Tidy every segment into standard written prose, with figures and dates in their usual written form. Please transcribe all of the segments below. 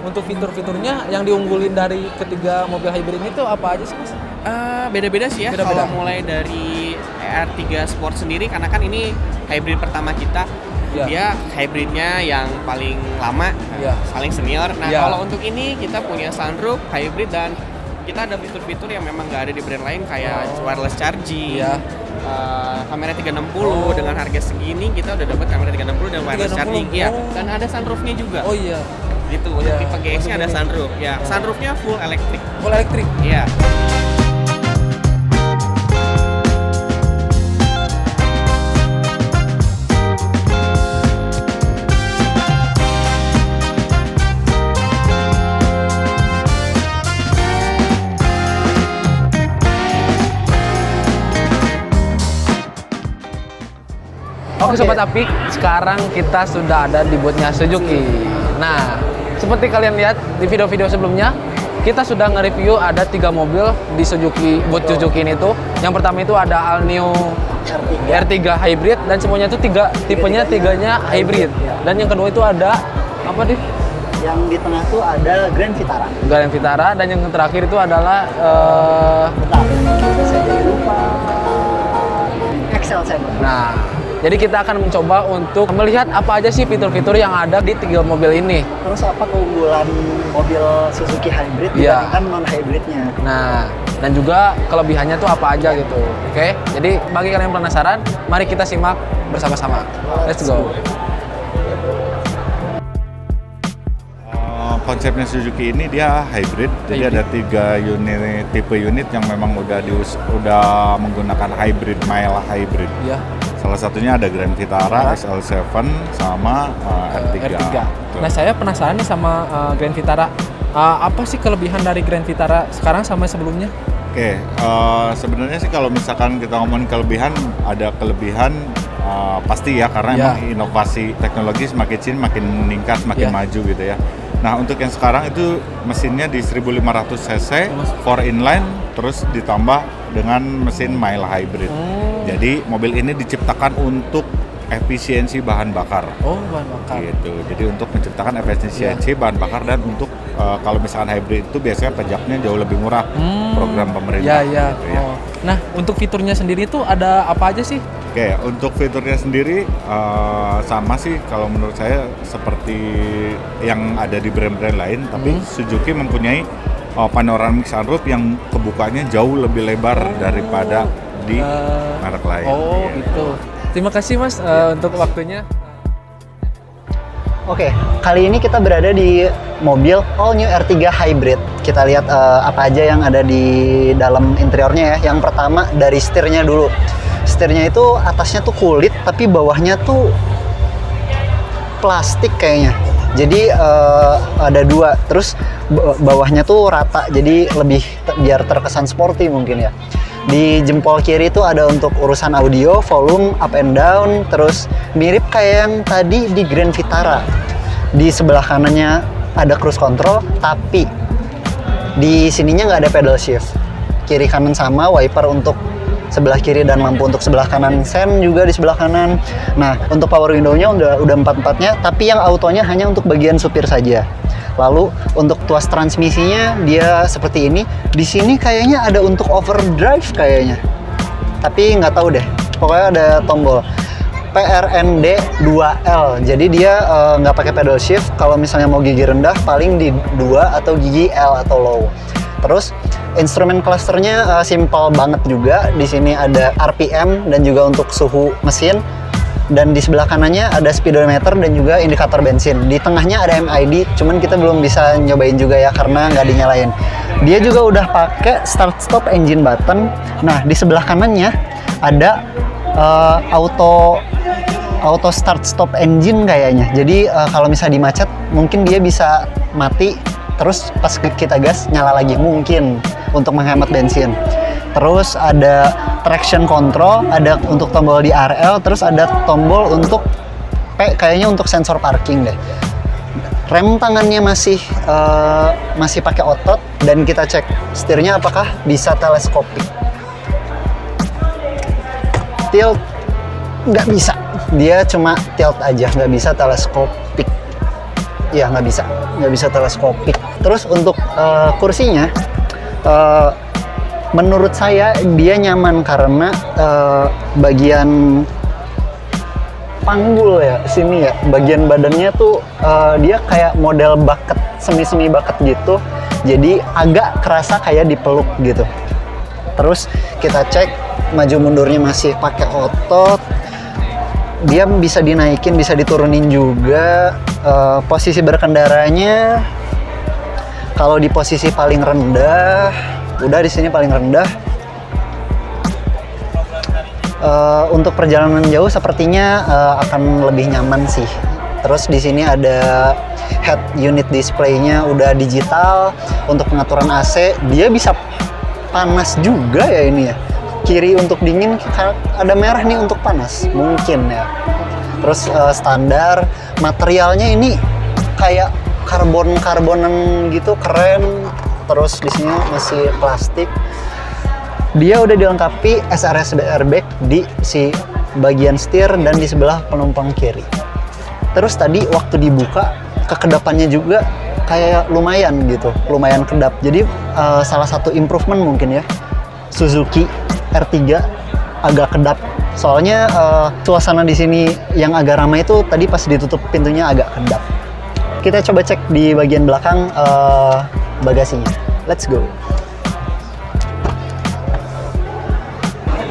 untuk fitur-fiturnya yang diunggulin dari ketiga mobil hybrid ini tuh apa aja sih Mas? Beda-beda sih ya. Beda-beda. Kalau mulai dari R3 Sport sendiri, karena kan ini hybrid pertama kita, Ya. dia hybridnya yang paling lama, Ya. paling senior. Nah Ya. kalau untuk ini kita punya sunroof, hybrid, dan kita ada fitur-fitur yang memang nggak ada di brand lain kayak wireless charging, Ya. kamera 360 dengan harga segini kita udah dapat kamera 360 dan wireless 360, charging, ya. oh. Dan ada sunroofnya juga. Oh iya, Gitu. Untuk Ya, tipe GX-nya ada untuk ini. sunroof. Ya, sunroofnya full elektrik. full elektrik. Iya. Oke Sobat Apik, sekarang kita sudah ada di booth-nya Suzuki. Nah, seperti kalian lihat di video-video sebelumnya, kita sudah nge-review ada 3 mobil di Suzuki, booth Suzuki ini tuh. Yang pertama itu ada All New R3 Hybrid, dan semuanya itu tiganya hybrid. Dan yang kedua itu ada apa nih? Yang di tengah tuh ada Grand Vitara. Grand Vitara, dan yang terakhir itu adalah Bentar, saya jadi lupa. XL7. nah, jadi kita akan mencoba untuk melihat apa aja sih fitur-fitur yang ada di 3 mobil ini. Terus apa keunggulan mobil Suzuki Hybrid Iya. dibandingkan non-hybridnya? Nah, dan juga kelebihannya tuh apa aja gitu. Oke, jadi bagi kalian yang penasaran, mari kita simak bersama-sama. Let's go. Konsepnya Suzuki ini dia hybrid, jadi ada 3 unit tipe unit yang memang udah menggunakan hybrid, mild hybrid. Iya. Salah satunya ada Grand Vitara, XL7 sama R3. Tuh. Nah, saya penasaran nih sama Grand Vitara. Apa sih kelebihan dari Grand Vitara sekarang sama sebelumnya? Oke, sebenarnya sih kalau misalkan kita ngomongin kelebihan, ada kelebihan pasti ya, karena Ya. emang inovasi teknologi semakin sini makin meningkat, semakin Ya. maju gitu ya. Nah, untuk yang sekarang itu mesinnya di 1500 cc, 4 inline, terus ditambah dengan mesin mild hybrid. Jadi mobil ini diciptakan untuk efisiensi bahan bakar. Oh, bahan bakar. Gitu. Jadi untuk menciptakan efisiensi bahan bakar, dan untuk kalau misalkan hybrid itu biasanya pajaknya jauh lebih murah, program pemerintah. Ya. Gitu ya. Oh. Nah, untuk fiturnya sendiri tuh ada apa aja sih? Oke, untuk fiturnya sendiri sama sih kalau menurut saya seperti yang ada di brand-brand lain, tapi Suzuki mempunyai panoramic sunroof yang kebukanya jauh lebih lebar daripada di merek lain. Oh, Iya. gitu. Terima kasih Mas untuk waktunya. Oke, kali ini kita berada di mobil All New R3 Hybrid. Kita lihat apa aja yang ada di dalam interiornya ya. Yang pertama dari setirnya dulu. Setirnya itu atasnya tuh kulit, tapi bawahnya tuh plastik kayaknya. Jadi ada 2, terus bawahnya tuh rata, jadi lebih biar terkesan sporty mungkin ya. Di jempol kiri itu ada untuk urusan audio, volume, up and down, terus mirip kayak yang tadi di Grand Vitara. Di sebelah kanannya ada cruise control, tapi di sininya nggak ada pedal shift. Kiri kanan sama, wiper untuk sebelah kiri dan lampu untuk sebelah kanan, sen juga di sebelah kanan. Nah, untuk power window-nya udah 4-4-nya, tapi yang autonya hanya untuk bagian supir saja. Lalu untuk tuas transmisinya dia seperti ini. Di sini kayaknya ada untuk overdrive kayaknya. Tapi nggak tahu deh. Pokoknya ada tombol PRND 2L. Jadi dia nggak pakai pedal shift. Kalau misalnya mau gigi rendah paling di 2 atau gigi L atau low. Terus instrumen clusternya simple banget juga. Di sini ada RPM dan juga untuk suhu mesin. Dan di sebelah kanannya ada speedometer dan juga indikator bensin. Di tengahnya ada MID, cuman kita belum bisa nyobain juga ya karena nggak dinyalain. Dia juga udah pakai start stop engine button. Nah, di sebelah kanannya ada auto start stop engine kayaknya. Jadi kalau misalnya dimacet, mungkin dia bisa mati. Terus pas kita gas nyala lagi mungkin untuk menghemat bensin. Terus ada traction control, ada untuk tombol di RL, terus ada tombol untuk P kayaknya untuk sensor parking deh. Rem tangannya masih pakai otot, dan kita cek setirnya apakah bisa teleskopik. Tilt nggak bisa, dia cuma tilt aja, nggak bisa teleskopik. ya nggak bisa teleskopik. Terus untuk kursinya, menurut saya dia nyaman karena bagian panggul ya sini ya, bagian badannya tuh dia kayak model bucket, semi bucket gitu, jadi agak kerasa kayak dipeluk gitu. Terus kita cek maju mundurnya masih pakai otot, dia bisa dinaikin bisa diturunin juga. Posisi berkendaranya kalau di posisi paling rendah, udah di sini paling rendah. Untuk perjalanan jauh sepertinya akan lebih nyaman sih. Terus di sini ada head unit display-nya udah digital. Untuk pengaturan AC, dia bisa panas juga ya ini ya. Kiri untuk dingin, ada merah nih untuk panas, mungkin ya. Terus standar materialnya ini kayak karbon-karbonan gitu, keren. Terus di sini masih plastik. Dia udah dilengkapi SRS airbag di si bagian setir dan di sebelah penumpang kiri. Terus tadi waktu dibuka, kekedapannya juga kayak lumayan gitu, lumayan kedap. Jadi salah satu improvement mungkin ya, Suzuki R3 agak kedap. Soalnya suasana di sini yang agak ramai itu tadi pas ditutup pintunya agak kedap. Kita coba cek di bagian belakang bagasinya. Let's go.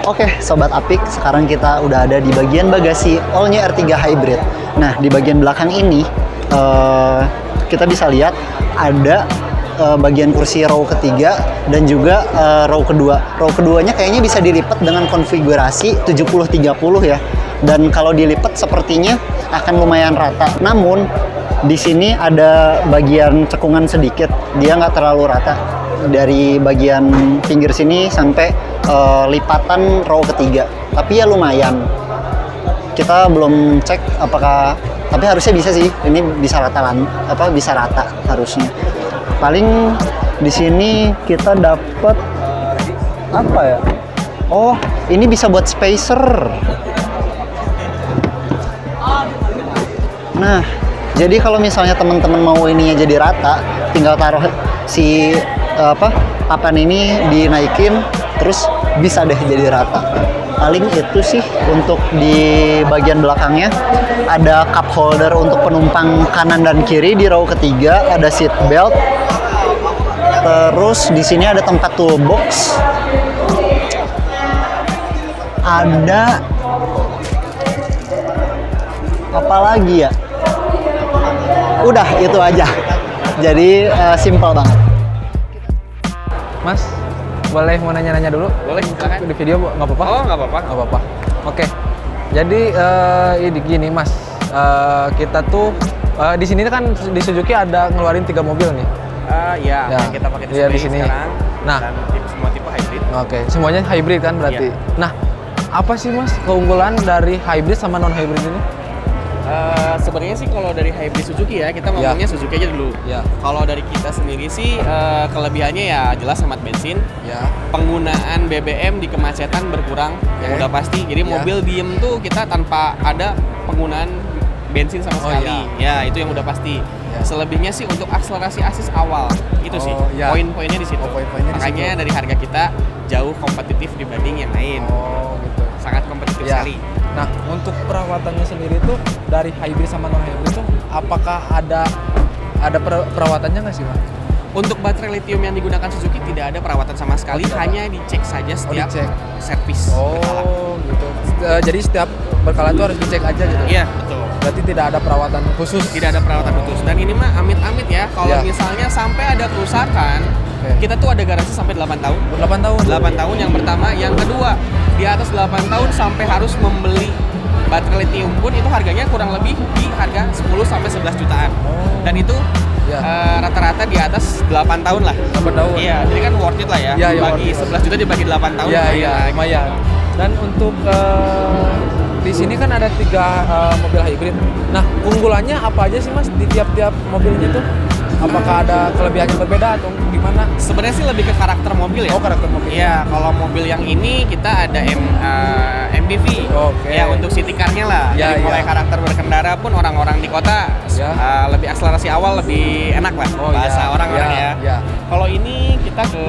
Oke, Sobat Apik, sekarang kita udah ada di bagian bagasi all new R3 Hybrid. Nah, di bagian belakang ini kita bisa lihat ada bagian kursi row ketiga dan juga row kedua. Row keduanya kayaknya bisa dilipat dengan konfigurasi 70-30 ya. Dan kalau dilipat sepertinya akan lumayan rata. Namun di sini ada bagian cekungan sedikit, dia nggak terlalu rata. Dari bagian pinggir sini sampai lipatan row ketiga, tapi ya lumayan. Kita belum cek apakah, tapi harusnya bisa sih. Ini bisa bisa rata harusnya. Paling di sini kita dapat apa ya? Oh, ini bisa buat spacer. Nah, jadi kalau misalnya teman-teman mau ininya jadi rata, tinggal taruh si papan ini dinaikin, terus bisa deh jadi rata. Paling itu sih untuk di bagian belakangnya. Ada cup holder untuk penumpang kanan dan kiri di row ketiga, ada seat belt. Terus di sini ada tempat toolbox. Ada apa lagi ya? Udah itu aja. Jadi simple banget. Mas, boleh mau nanya-nanya dulu? Boleh, silakan. Di video nggak apa-apa? Oh, nggak apa-apa. Nggak apa-apa. Oke. Jadi ini gini Mas, kita tuh di sini kan di Suzuki ada ngeluarin 3 mobil nih. Ya, yang kita pakai iya, di sini sekarang. Nah, dan semua tipe hybrid. Oke, semuanya hybrid kan berarti. Iya. Nah, apa sih Mas keunggulan dari hybrid sama non hybrid ini? Sebenarnya sih kalau dari hybrid Suzuki ya, kita ngomongnya Suzuki aja dulu. Ya. Kalau dari kita sendiri sih kelebihannya ya jelas hemat bensin. Ya. Penggunaan BBM di kemacetan berkurang, yang udah pasti. Jadi mobil diem tuh kita tanpa ada penggunaan bensin sama sekali. Ya, itu yang udah pasti. Ya. Selebihnya sih untuk akselerasi asis awal itu sih poin-poinnya di situ. Makanya dari harga kita jauh kompetitif dibanding yang lain. Oh, gitu. Sangat kompetitif sekali. Nah, untuk perawatannya sendiri tuh dari hybrid sama non hybrid tuh apakah ada perawatannya nggak sih, Mas? Untuk baterai lithium yang digunakan Suzuki tidak ada perawatan sama sekali, hanya dicek saja setiap servis berkala. Oh, gitu. Jadi setiap berkala itu harus dicek aja gitu. Iya, betul. Berarti tidak ada perawatan khusus. Tidak ada perawatan khusus. Dan ini mah amit-amit ya, kalau misalnya sampai ada kerusakan, kita tuh ada garansi sampai 8 tahun. 8 tahun. 8 tahun yang pertama, yang kedua, di atas 8 tahun sampai harus membeli baterai lithium pun itu harganya kurang lebih di harga 10 sampai 11 jutaan. Dan itu rata-rata di atas 8 tahun lah. 8 tahun. Iya, jadi kan worth it lah ya. Bagi 11 juta dibagi 8 tahun. Iya, lumayan. Dan untuk di sini kan ada 3 mobil hybrid. Nah, unggulannya apa aja sih Mas di tiap-tiap mobilnya itu? Apakah ada kelebihan yang berbeda atau gimana? Sebenarnya sih lebih ke karakter mobil ya. Oh, karakter mobil. Iya, kalau mobil yang ini kita ada MPV. Oke. Ya untuk city car-nya lah. Ya, Dari mulai ya. karakter berkendara pun orang-orang di kota Ya. lebih akselerasi awal lebih enak lah bahasa orang-orang ya. Ya. Kalau ini kita ke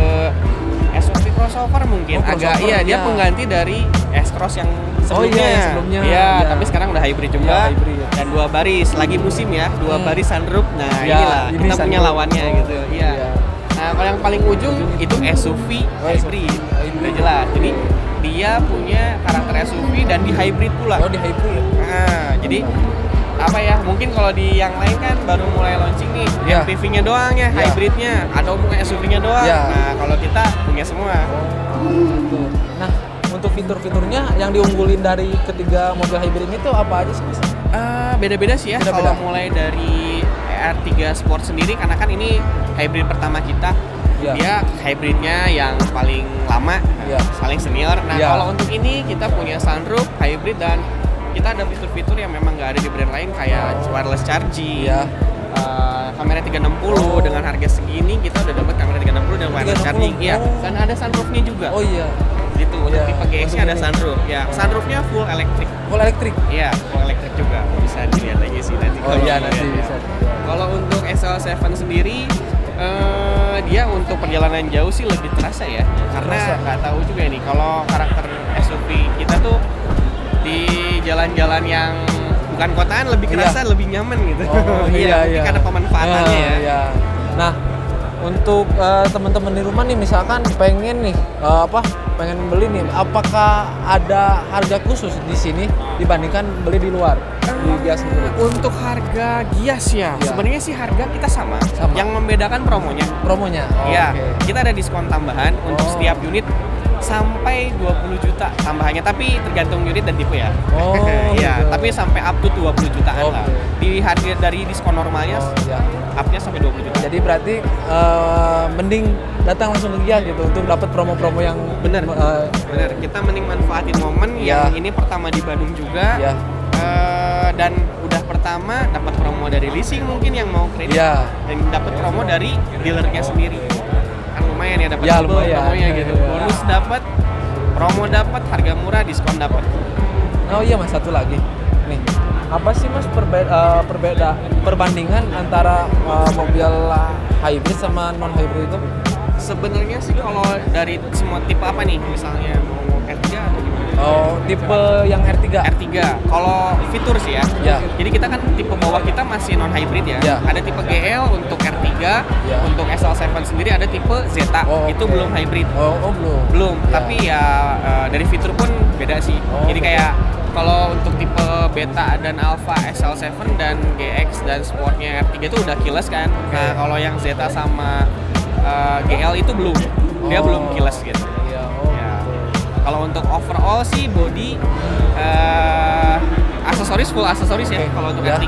SUV crossover mungkin Oh, agak crossover, dia ya. pengganti dari S-Cross yang Oh, sebelumnya. iya, yang sebelumnya. Iya, Ya. tapi sekarang udah hybrid juga. Ya, hybrid. Dan 2 baris, lagi musim ya, 2 baris sunroof. Nah, Ya, inilah ini kita punya sunroof. lawannya Oh, gitu. Iya. iya. Nah, kalau yang paling ujung itu SUV hybrid. Udah jelas. Jadi dia punya karakter SUV dan di hybrid pula. Oh, di hybrid. Nah, jadi apa ya? Mungkin kalau di yang lain kan baru mulai launching nih, Ya. MPV-nya doang ya, Ya. hybridnya, atau mungkin SUV-nya doang. Ya. Nah, kalau kita punya semua. Gitu. Nah, untuk fitur-fiturnya yang diunggulin dari ketiga mobil hybrid ini tuh apa aja sih, Mas? Beda-beda sih ya. Beda-beda. Kalau mulai dari R3 Sport sendiri, karena kan ini hybrid pertama kita. Ya. Dia hybridnya yang paling lama, Ya. paling senior. Nah, Ya. kalau untuk ini kita punya sunroof, hybrid, dan kita ada fitur-fitur yang memang nggak ada di brand lain kayak wireless charging. Ya. Kamera 360 dengan harga segini kita udah dapat kamera 360 dan wireless 360, charging. Iya, oh. dan ada sunroofnya juga. Oh iya, Gitu. Untuk Iya, tipe GX-nya ada untuk ini. sunroof. Ya, sunroofnya full elektrik. full elektrik. Iya, full elektrik juga. Bisa dilihat aja sih nanti. Oh kalau iya, mau nanti lihat ya. bisa. Kalau untuk SL7 sendiri dia untuk perjalanan jauh sih lebih terasa ya. Karena Terasa. nggak tahu juga nih kalau karakter SUV kita tuh di jalan-jalan yang bukan kotaan lebih kerasa lebih nyaman gitu. Oh iya, mungkin iya. karena pemanfaatannya ya. Iya. Nah, untuk teman-teman di rumah nih misalkan pengen nih pengen beli nih, apakah ada harga khusus di sini dibandingkan beli di luar di Gias sendiri? Untuk harga Gias ya, Iya. sebenarnya sih harga kita sama. Sama. Yang membedakan promonya. Promonya? Oh, Iya, oke. kita ada diskon tambahan untuk Oh. setiap unit sampai 20 juta tambahannya, tapi tergantung unit dan tipe ya. Oh, Iya, gitu. tapi sampai up to 20 jutaan lah. Oke. Di harga dari diskon normalnya Oh, iya. up-nya sampai 20 juta. Jadi berarti mending datang langsung ke Gias gitu untuk dapat promo-promo yang Bener. eh, Bener, kita mending manfaatin momen Iya. yang ini pertama di Bandung juga. Iya. Dan udah pertama dapat promo dari leasing mungkin yang mau kredit. Iya. Dan dapat promo dari dealernya sendiri. Kan lumayan ya dapat Ya, double lumayan. promonya gitu. Iya. Bonus dapat, promo dapat, harga murah, diskon dapat. Oh iya Mas, satu lagi nih, apa sih Mas perbandingan antara mobil hybrid sama non hybrid itu? Sebenarnya sih kalau dari semua tipe apa nih, misalnya mau R3 atau gimana? Oh, tipe yang R3. R3. Kalau fitur sih ya. Ya. Jadi kita kan tipe bawah kita masih non hybrid ya. Ya. Ada tipe GL untuk R3, Ya. untuk SL7 sendiri ada tipe Zeta. Oh, Itu oke. belum hybrid. Oh belum. Belum, Ya. tapi ya dari fitur pun beda sih. Oh, Jadi beda. kayak kalau untuk tipe Beta dan Alpha SL7 dan GX dan Sportnya R3 itu udah keyless kan. Nah, kalau yang Zeta sama GL itu belum. Dia Oh. belum keyless gitu. Iya, oh. Ya. Kalau untuk overall sih body aksesoris full aksesoris ya. Oke. Kalau untuk Ya. R3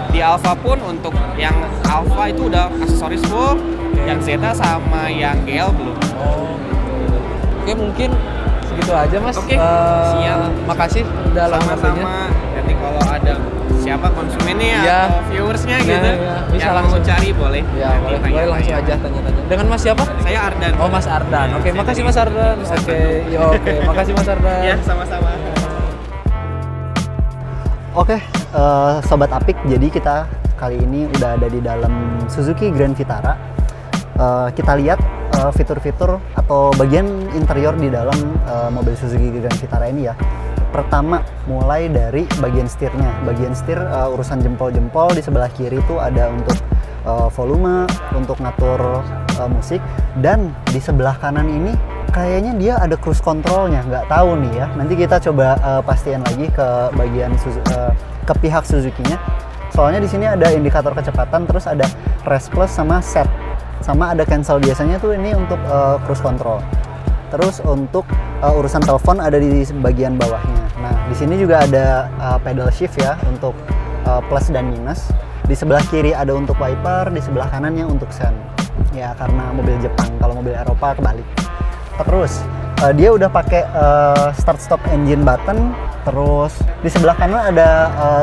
di Alpha pun untuk yang Alpha itu udah aksesoris full, yang Zeta sama yang GL belum. Oh, gitu. Oke, mungkin segitu aja Mas. Oke, siap. Makasih udah lama waktunya. Sama-sama. Nanti kalau ada siapa konsumennya Ya. atau viewersnya Nah, gitu ya. Bisa yang langsung mau cari boleh. Ya, Nanti boleh tanya-tanya. langsung aja tanya-tanya. Dengan Mas siapa? Saya Ardan. Oh, Mas Ardan. Oke, Saya makasih dari Mas Ardan. Nusantara. Oke, ya oke. Makasih Mas Ardan. Ya, sama-sama. Oke, Sobat Apik, jadi kita kali ini udah ada di dalam Suzuki Grand Vitara. Kita lihat fitur-fitur atau bagian interior di dalam mobil Suzuki Grand Vitara ini ya. Pertama, mulai dari bagian setirnya. Bagian setir urusan jempol-jempol, di sebelah kiri itu ada untuk volume, untuk ngatur musik, dan di sebelah kanan ini kayaknya dia ada cruise controlnya, nggak tahu nih ya. Nanti kita coba pastiin lagi ke bagian ke pihak Suzuki-nya. Soalnya di sini ada indikator kecepatan, terus ada rest plus sama set, sama ada cancel. Biasanya tuh ini untuk cruise control. Terus untuk urusan telepon ada di bagian bawahnya. Nah, di sini juga ada pedal shift ya untuk plus dan minus. Di sebelah kiri ada untuk wiper, di sebelah kanannya untuk sen. Ya karena mobil Jepang, kalau mobil Eropa kebalik. Terus dia udah pakai start stop engine button. Terus di sebelah kanan ada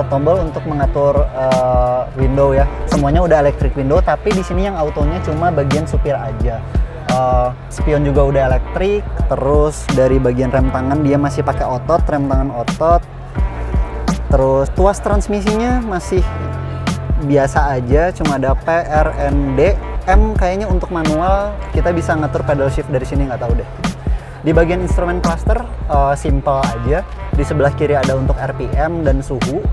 tombol untuk mengatur window ya. Semuanya udah electric window, tapi di sini yang autonya cuma bagian supir aja. spion juga udah elektrik. Terus dari bagian rem tangan dia masih pakai otot, rem tangan otot. Terus tuas transmisinya masih biasa aja, cuma ada P, R, N, D, M kayaknya untuk manual. Kita bisa ngatur pedal shift dari sini, nggak tahu deh. Di bagian instrumen cluster simple aja. Di sebelah kiri ada untuk RPM dan suhu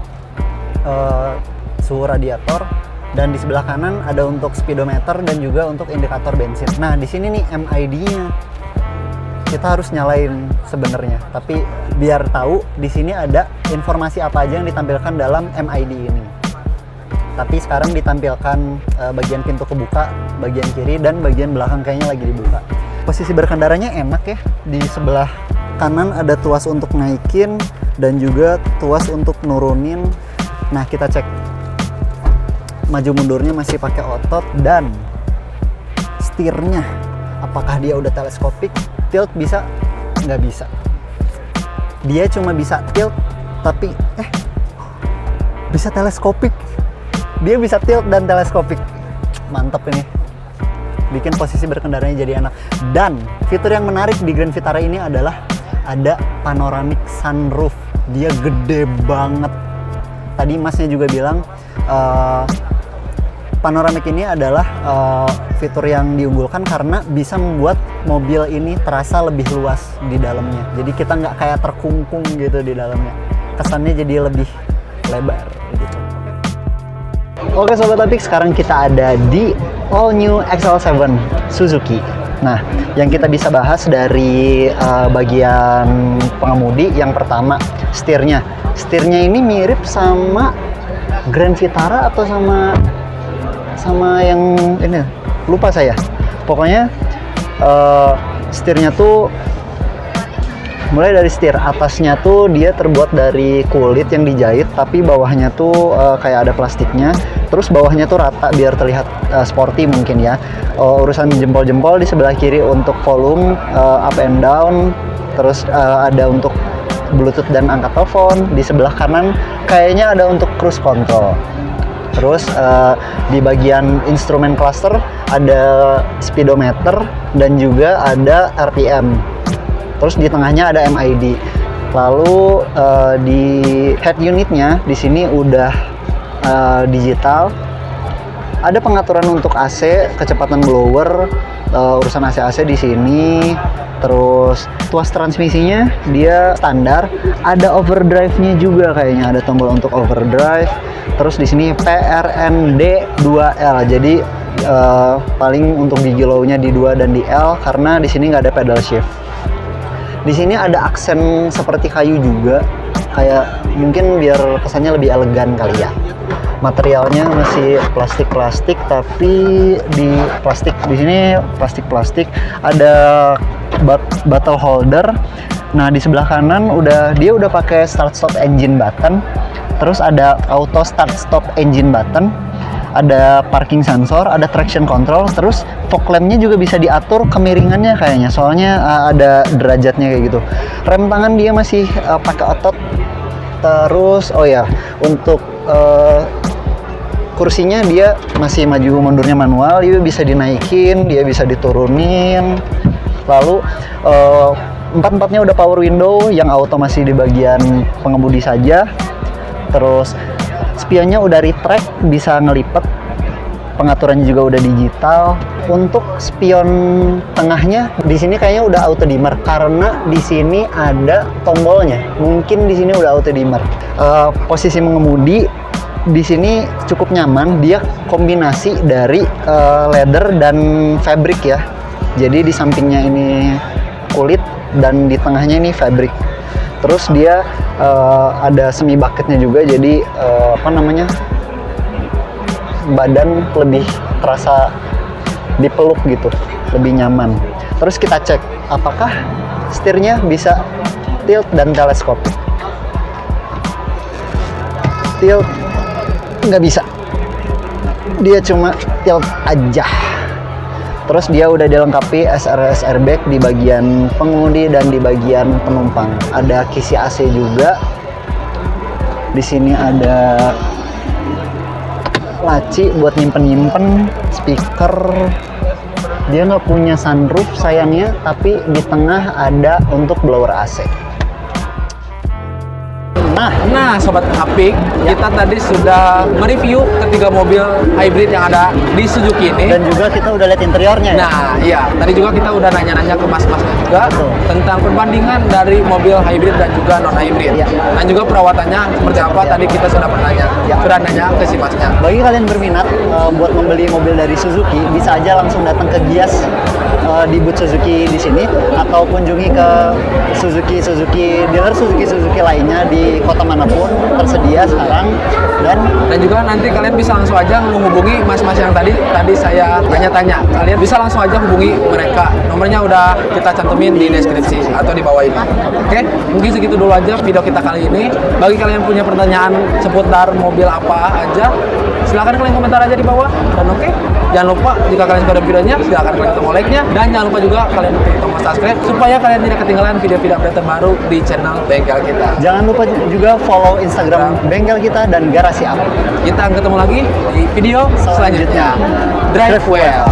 radiator, dan di sebelah kanan ada untuk speedometer dan juga untuk indikator bensin. Nah, di sini nih MID-nya. Kita harus nyalain sebenarnya, tapi biar tahu di sini ada informasi apa aja yang ditampilkan dalam MID ini. Tapi sekarang ditampilkan bagian pintu kebuka, bagian kiri dan bagian belakang kayaknya lagi dibuka. Posisi berkendaranya enak ya. Di sebelah kanan ada tuas untuk naikin dan juga tuas untuk nurunin. Nah, kita cek maju mundurnya masih pakai otot, dan setirnya apakah dia udah teleskopik? Tilt bisa? Nggak bisa. Dia cuma bisa tilt, tapi bisa teleskopik. Dia bisa tilt dan teleskopik. Mantap ini. Bikin posisi berkendaranya jadi enak. Dan fitur yang menarik di Grand Vitara ini adalah ada panoramic sunroof. Dia gede banget. Tadi masnya juga bilang panoramic ini adalah fitur yang diunggulkan karena bisa membuat mobil ini terasa lebih luas di dalamnya. Jadi kita nggak kayak terkungkung gitu di dalamnya. Kesannya jadi lebih lebar gitu. Oke Sobat Apik, sekarang kita ada di all new XL7 Suzuki. Nah, yang kita bisa bahas dari bagian pengemudi, yang pertama setirnya. Setirnya ini mirip sama Grand Vitara atau sama yang ini, lupa saya. Pokoknya setirnya tuh mulai dari setir atasnya tuh dia terbuat dari kulit yang dijahit, tapi bawahnya tuh kayak ada plastiknya. Terus bawahnya tuh rata biar terlihat sporty mungkin ya. Urusan jempol-jempol di sebelah kiri untuk volume up and down. Terus ada untuk Bluetooth dan angkat telepon. Di sebelah kanan kayaknya ada untuk cruise control. Terus di bagian instrumen cluster ada speedometer dan juga ada RPM. Terus di tengahnya ada MID. Lalu di head unitnya di sini udah digital. Ada pengaturan untuk AC, kecepatan blower, urusan AC di sini. Terus tuas transmisinya dia standar. Ada overdrive-nya juga kayaknya, ada tombol untuk overdrive. Terus di sini PRND 2L. Jadi paling untuk gigi low-nya di 2 dan di L karena di sini nggak ada pedal shift. Di sini ada aksen seperti kayu juga, kayak mungkin biar kesannya lebih elegan kali ya. Materialnya masih plastik, tapi di sini plastik. Ada bottle holder. Nah, di sebelah kanan dia udah pakai start stop engine button. Terus ada auto start stop engine button. Ada parking sensor, ada traction control, terus fog lamp-nya juga bisa diatur kemiringannya kayaknya, soalnya ada derajatnya kayak gitu. Rem tangan dia masih pakai otot. Terus untuk kursinya dia masih maju mundurnya manual, dia bisa dinaikin, dia bisa diturunin. Lalu empat-empatnya udah power window, yang auto masih di bagian pengemudi saja. Terus spionnya udah retract, bisa ngelipet. Pengaturannya juga udah digital. Untuk spion tengahnya di sini kayaknya udah auto dimmer karena di sini ada tombolnya. Mungkin di sini udah auto dimmer. Posisi mengemudi di sini cukup nyaman. Dia kombinasi dari leather dan fabric ya. Jadi di sampingnya ini kulit dan di tengahnya ini fabric. Terus dia ada semi bucketnya juga, jadi badan lebih terasa dipeluk gitu, lebih nyaman. Terus kita cek apakah setirnya bisa tilt dan teleskopik. Tilt nggak bisa, dia cuma tilt aja. Terus dia udah dilengkapi SRS airbag di bagian pengemudi dan di bagian penumpang. Ada kisi AC juga. Di sini ada laci buat nyimpen-nyimpen, speaker. Dia nggak punya sunroof sayangnya, tapi di tengah ada untuk blower AC. Nah, Sobat Apik, kita tadi sudah mereview ketiga mobil hybrid yang ada di Suzuki ini. Dan juga kita udah lihat interiornya ya. Nah, iya. Tadi juga kita udah nanya-nanya ke mas-masnya juga Betul. tentang perbandingan dari mobil hybrid dan juga non-hybrid. Iya. Dan juga perawatannya seperti apa, tadi kita sudah bertanya. Iya. Sudah nanya ke si masnya. Bagi kalian berminat buat membeli mobil dari Suzuki, bisa aja langsung datang ke Gias di booth Suzuki di sini, atau kunjungi ke Suzuki dealer Suzuki lainnya di kota manapun tersedia sekarang. Dan juga nanti kalian bisa langsung aja menghubungi mas-mas yang tadi saya tanya-tanya. Kalian bisa langsung aja hubungi mereka. Nomornya udah kita cantumin di deskripsi atau di bawah ini. Oke, mungkin segitu dulu aja video kita kali ini. Bagi kalian punya pertanyaan seputar mobil apa aja, silahkan kalian komentar aja di bawah. Dan oke, jangan lupa jika kalian suka dengan videonya, silahkan klik tombol like-nya. Dan jangan lupa juga kalian klik tombol subscribe supaya kalian tidak ketinggalan video-video update terbaru di channel bengkel kita. Jangan lupa juga follow Instagram bengkel kita dan Garasi Up. Kita ketemu lagi di video selanjutnya. Drive well.